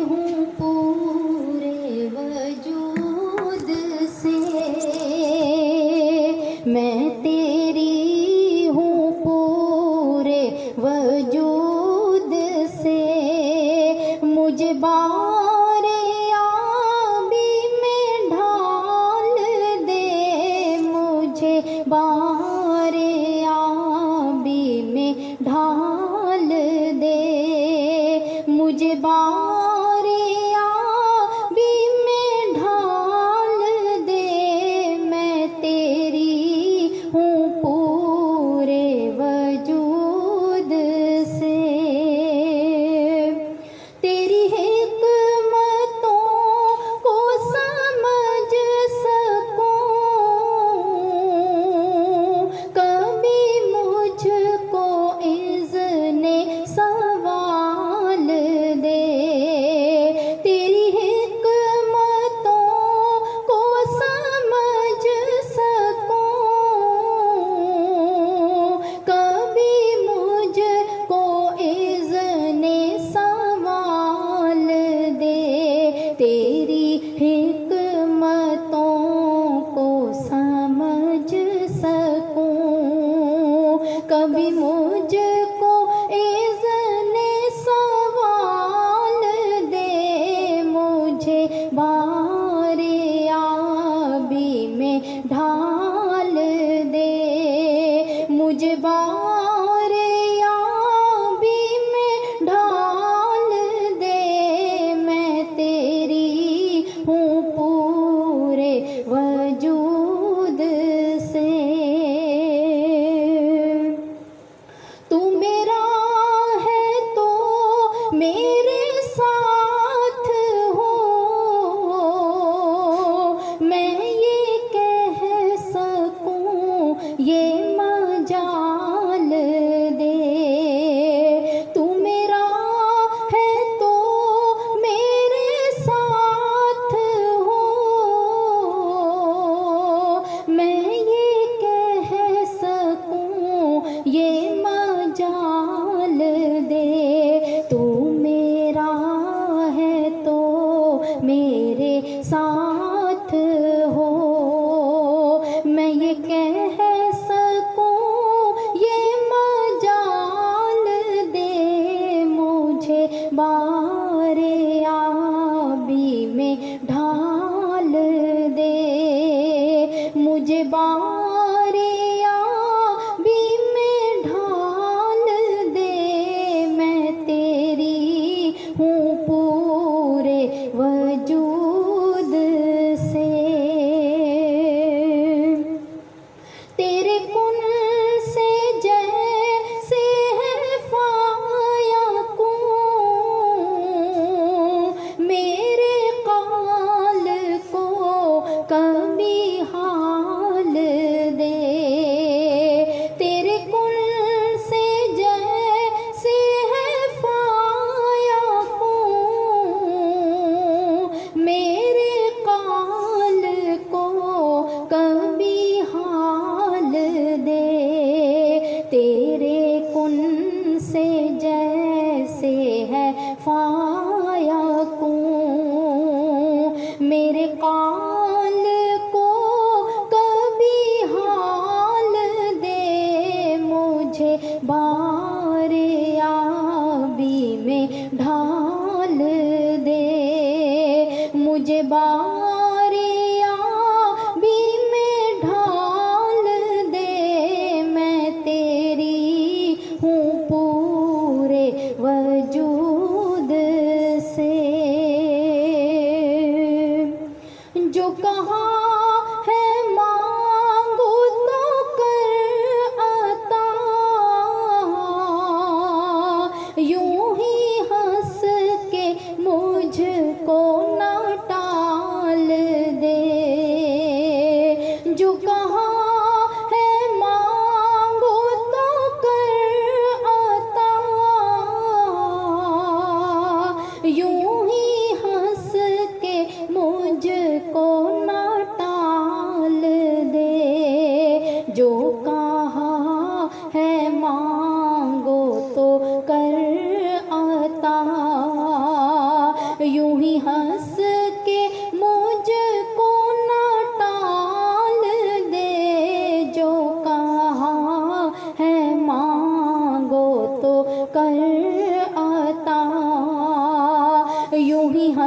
हूँ पूरे वजूद से, मैं तेरी हूँ पूरे वजूद से। मुझे बारे आबी में ढाल दे, मुझे बारे आबी में ढाल दे, मुझे बारे आबी में ढाल दे। मैं तेरी हूँ पूरे वजूद से, तेरी हिकमतों को समझ सकूं, कभी मुझको इज़्ने सवाल दे। तेरी हिकमतों को समझ सकूं, कभी मुझको इज़्ने सवाल दे। तेरी हिकमतों को समझ सकूं, कभी मुझको इज़्ने सवाल दे। मुझे बारे आबी में ढाल दे, मुझे बारे आबी में ढाल दे। मैं तेरी हूँ पूरे वजूद से, तू मेरा है तो मेरे साथ हो। मैं ये कह सकूं ये मजाल दे, तू मेरा है तो मेरे साथ हो। मैं ये कह सकूं ये मजाल दे, तू मेरा है तो मेरे साथ हो। मैं ये कह सकूं ये मजाल दे, मुझे बारे आबी में ढाल दे, मुझे बारे आबी में ढाल दे। मैं तेरी हूँ पूरे वजूद से, तेरे कुन से जैसे है फायकूं, मेरे काल को कभी हाल दे। तेरे कुन से जैसे है फायकूं, मेरे काल को कभी हाल दे। तेरे कुन से जैसे है फायकूं, मेरे काल को कभी हाल दे। मुझे बारे आबी में ढाल दे, मुझे बारे आबी में ढाल दे। मैं तेरी हूँ पूरे वजूद से, जो कहा है मांगो तो कर अता, यूं ही हंस के मुझको ना टाल दे। जो कहा है मांगो तो कर अता, यूं ही हंस के मुझको ना टाल दे। जो कहा है मांगो तो कर अता, यूं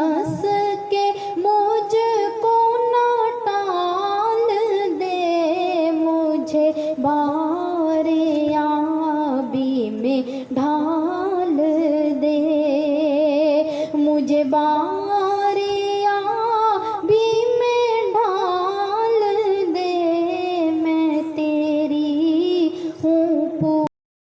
हंस के मुझको ना टाल दे, मुझे बारियाबी में ढाल दे, मुझे